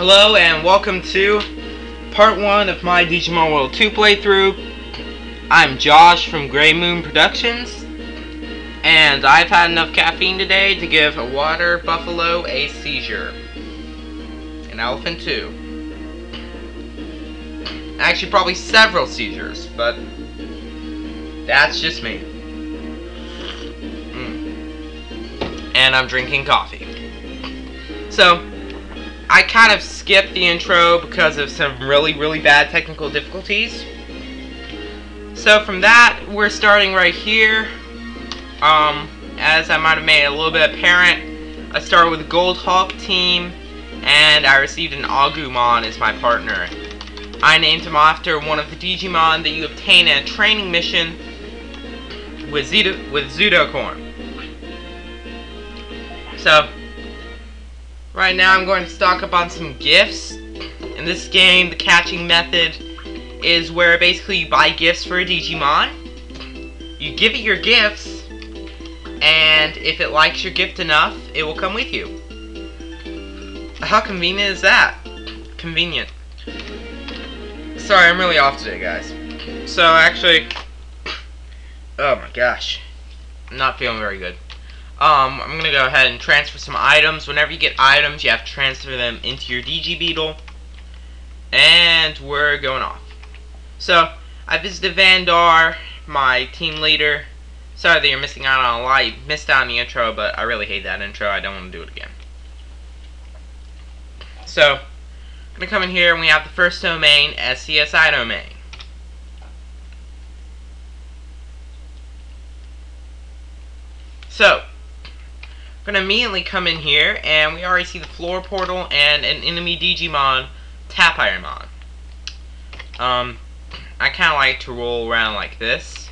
Hello and welcome to part 1 of my Digimon World 2 playthrough. I'm Josh from Grey Moon Productions, and I've had enough caffeine today to give a water buffalo a seizure. An elephant too. Actually probably several seizures, but that's just me. And I'm drinking coffee. So, I kind of skipped the intro because of some really bad technical difficulties. So from that, we're starting right here. As I might have made a little bit apparent, I started with the Gold Hawk team, and I received an Agumon as my partner. I named him after one of the Digimon that you obtain in a training mission with Zudokorn. So, right now I'm going to stock up on some gifts. In this game, the catching method is where basically you buy gifts for a Digimon. You give it your gifts, and if it likes your gift enough, it will come with you. How convenient is that? Convenient. Sorry, I'm really off today, guys. So, actually, oh my gosh, I'm not feeling very good. I'm going to go ahead and transfer some items. Whenever you get items, you have to transfer them into your Digibeetle. And we're going off. So, I visited Vandar, my team leader. Sorry that you're missing out on a lot. You missed out on the intro, but I really hate that intro. I don't want to do it again. So, I'm going to come in here and we have the first domain, SCSI domain. So, we're going to immediately come in here, and we already see the floor portal and an enemy Digimon, Tapiremon. I kind of like to roll around like this.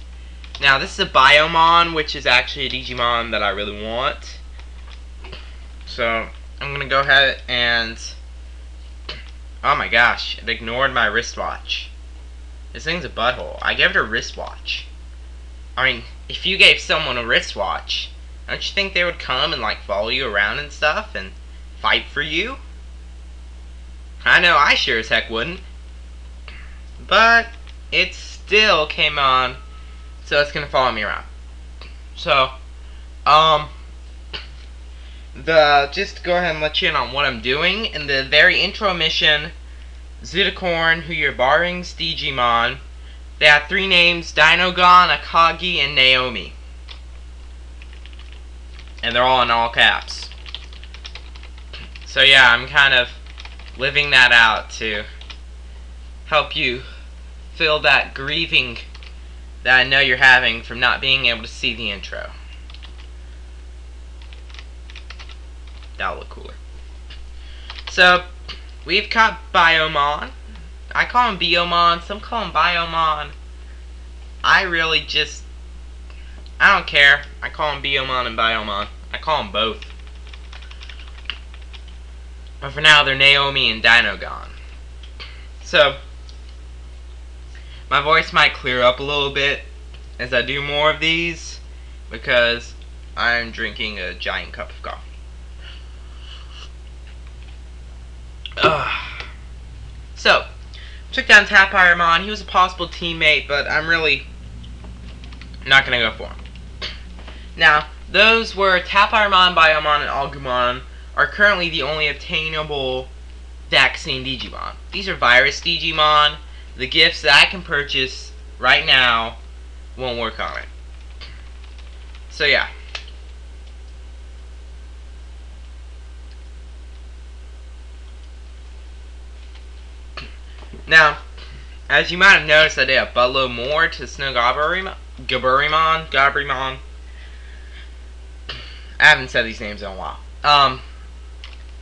Now, this is a Biomon, which is actually a Digimon that I really want. So, I'm going to go ahead and... oh my gosh, it ignored my wristwatch. This thing's a butthole. I gave it a wristwatch. I mean, if you gave someone a wristwatch, don't you think they would come and like follow you around and stuff and fight for you? I know I sure as heck wouldn't. But it still came on, so it's gonna follow me around. So, just to go ahead and let you in on what I'm doing. In the very intro mission, Zudokorn, who you're borrowing's Digimon, they have 3 names: Dinogon, Akagi, and Naomi. And they're all in all caps. So yeah, I'm kind of living that out to help you feel that grieving that I know you're having from not being able to see the intro. That'll look cooler. So, we've got Biomon. I call him Biomon, some call him Biomon. I really just... I don't care. I call them Biomon and Biomon. I call them both. But for now, they're Naomi and Dinogon. So, my voice might clear up a little bit as I do more of these, because I'm drinking a giant cup of coffee. So, took down Tapiremon. He was a possible teammate, but I'm really not going to go for him. Now, those were Tapiremon, Biomon, and Agumon are currently the only obtainable vaccine Digimon. These are virus Digimon. The gifts that I can purchase right now won't work on it. So yeah. Now, as you might have noticed, I did a buttload more to Gabrimon. I haven't said these names in a while.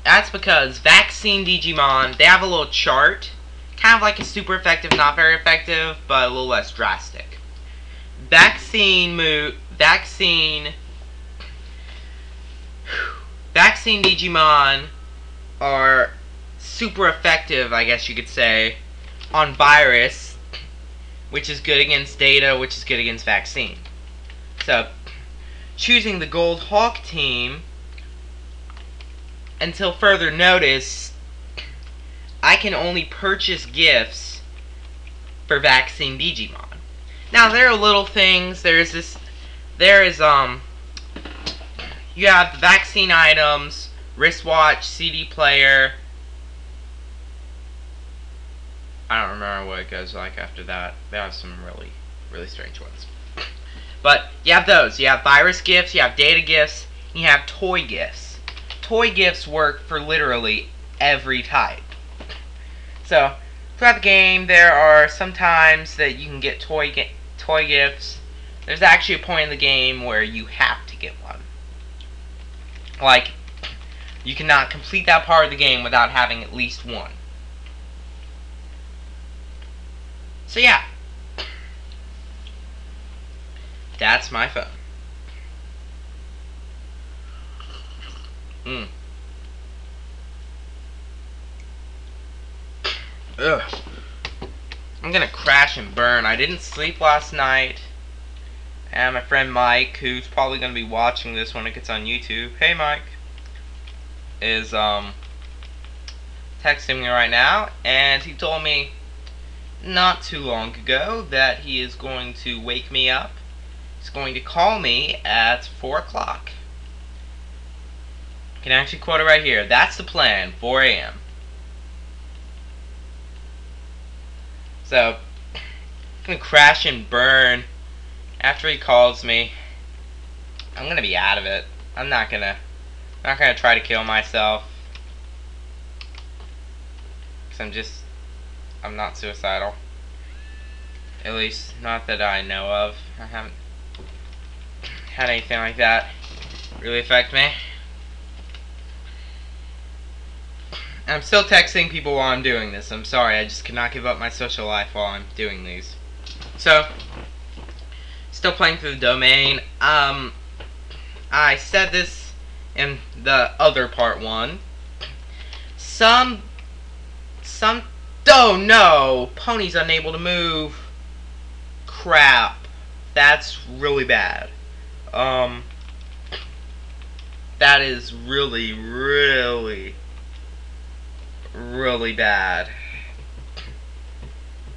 That's because Vaccine Digimon, they have a little chart, kind of like a super effective, not very effective, but a little less drastic. Vaccine Digimon are super effective, I guess you could say, on virus, which is good against data, which is good against vaccine. So, choosing the Gold Hawk team, until further notice, I can only purchase gifts for vaccine Digimon. Now there are little things. There is you have the vaccine items, wristwatch, CD player. I don't remember what it goes like after that. They have some really, really strange ones. But you have those. You have virus gifts, you have data gifts, and you have toy gifts. Toy gifts work for literally every type. So, throughout the game, there are some times that you can get toy gifts. There's actually a point in the game where you have to get one. Like, you cannot complete that part of the game without having at least one. So yeah, that's my phone. Ugh. I'm gonna crash and burn. I didn't sleep last night. And my friend Mike, who's probably gonna be watching this when it gets on YouTube. Hey Mike. Is texting me right now, and he told me not too long ago that he is going to wake me up. He's going to call me at 4 o'clock. I can actually quote it right here. That's the plan, 4 a.m. So, I'm going to crash and burn after he calls me. I'm going to be out of it. I'm not going to try to kill myself. Because I'm not suicidal. At least, not that I know of. I haven't had anything like that really affect me. I'm still texting people while I'm doing this. I'm sorry, I just cannot give up my social life while I'm doing these. So, still playing through the domain. I said this in the other part 1. Oh no! Pony's unable to move. Crap. That's really bad. That is really, really, really bad.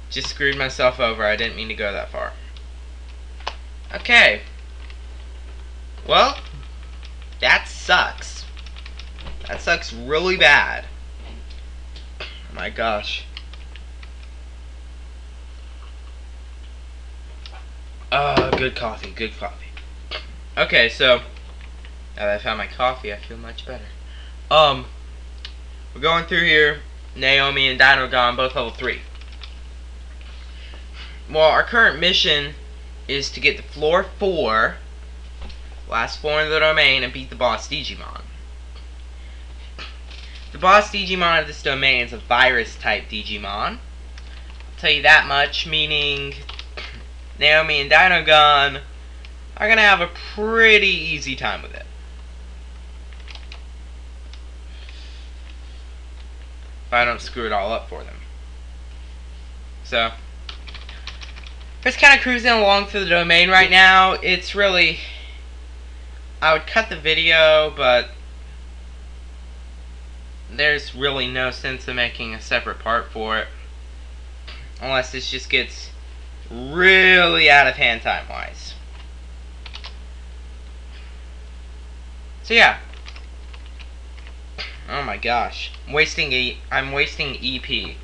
Just screwed myself over. I didn't mean to go that far. Okay. Well, that sucks. That sucks really bad. Oh my gosh. Good coffee, good coffee. Okay, so now that I found my coffee, I feel much better. We're going through here. Naomi and Dinogon, both level 3. Well, our current mission is to get to floor 4, last floor in the domain, and beat the boss Digimon. The boss Digimon of this domain is a virus type Digimon. I'll tell you that much, meaning Naomi and Dinogon are gonna have a pretty easy time with it. If I don't screw it all up for them. So, just kind of cruising along through the domain right now. It's really, I would cut the video, but there's really no sense in making a separate part for it. Unless this just gets really out of hand time-wise. So yeah. Oh my gosh. I'm wasting EP.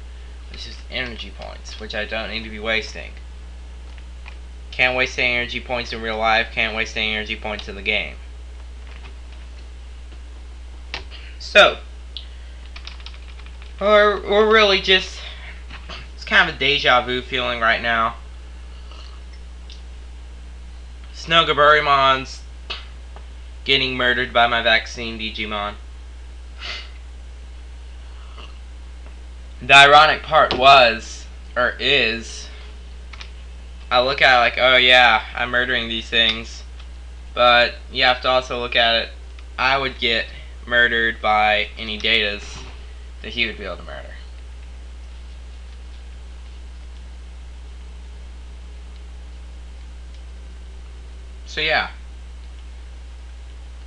This is energy points, which I don't need to be wasting. Can't waste any energy points in real life, can't waste any energy points in the game. So, we're really just, it's kind of a deja vu feeling right now. Snogaburimon's getting murdered by my vaccine Digimon. The ironic part was, or is, I look at it like, oh yeah, I'm murdering these things. But you have to also look at it, I would get murdered by any datas that he would be able to murder. So yeah.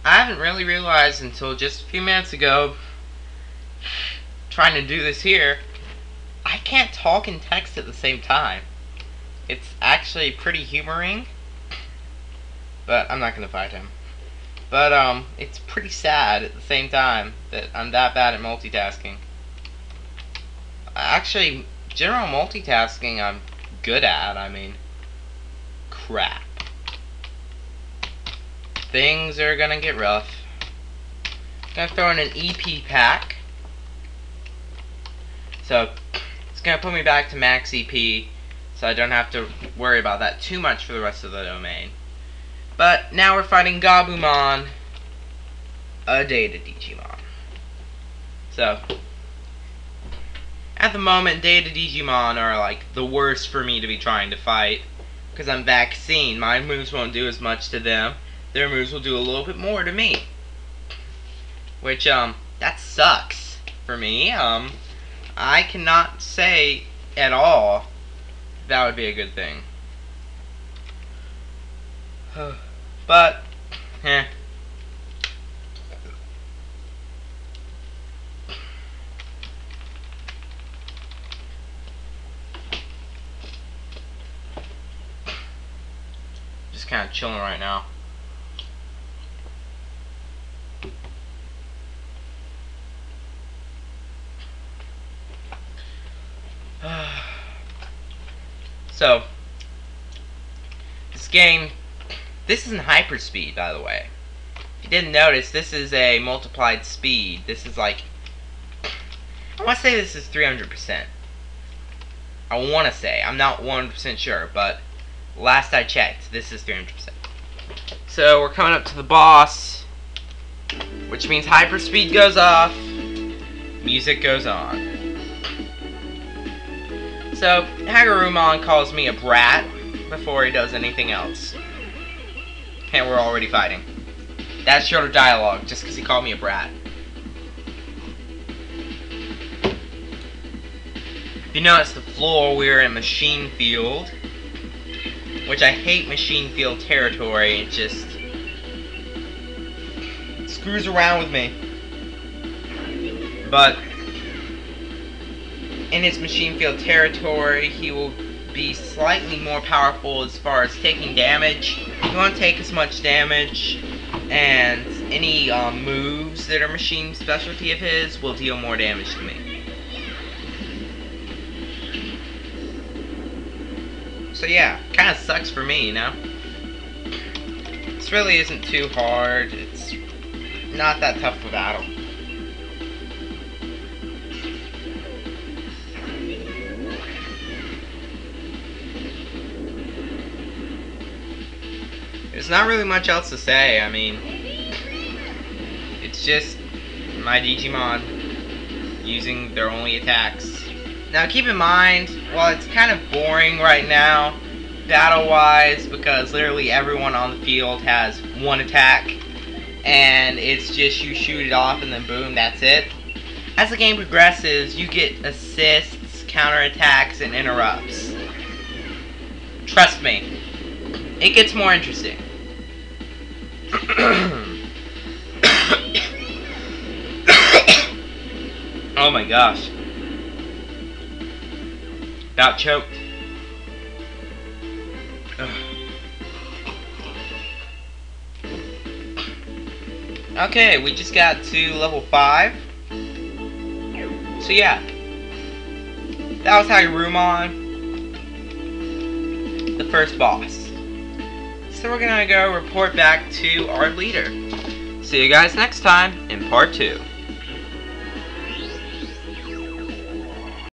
I haven't really realized until just a few minutes ago, trying to do this here, I can't talk and text at the same time. It's actually pretty humoring, but I'm not gonna fight him. But it's pretty sad at the same time that I'm that bad at multitasking. Actually, general multitasking I'm good at. I mean, crap. Things are gonna get rough. Gonna throw in an EP pack. So, it's gonna put me back to max EP, so I don't have to worry about that too much for the rest of the domain. But now we're fighting Gabumon, a Data Digimon. So, at the moment, Data Digimon are like the worst for me to be trying to fight, because I'm vaccine. My moves won't do as much to them. Their moves will do a little bit more to me. Which, that sucks for me. I cannot say at all that would be a good thing. But, just kind of chilling right now. So, this game, this is in hyperspeed, by the way. If you didn't notice, this is a multiplied speed. This is like, I want to say this is 300%. I want to say, I'm not 100% sure, but last I checked, this is 300%. So, we're coming up to the boss, which means hyperspeed goes off, music goes on. So, Hagurumon calls me a brat before he does anything else. And we're already fighting. That's shorter dialogue, just because he called me a brat. If you notice the floor, we're in machine field. Which I hate machine field territory. It just screws around with me. But in his machine field territory, he will be slightly more powerful as far as taking damage. He won't take as much damage, and any moves that are machine specialty of his will deal more damage to me. So yeah, kind of sucks for me, you know? This really isn't too hard. It's not that tough of a battle. There's not really much else to say. I mean, it's just my Digimon using their only attacks. Now keep in mind, while it's kind of boring right now, battle-wise, because literally everyone on the field has one attack, and it's just you shoot it off and then boom, that's it. As the game progresses, you get assists, counterattacks, and interrupts. Trust me, it gets more interesting. Oh my gosh. About choked. Okay, we just got to level 5. So yeah. That was Hagurumon, the first boss. So we're gonna go report back to our leader. See you guys next time in part 2.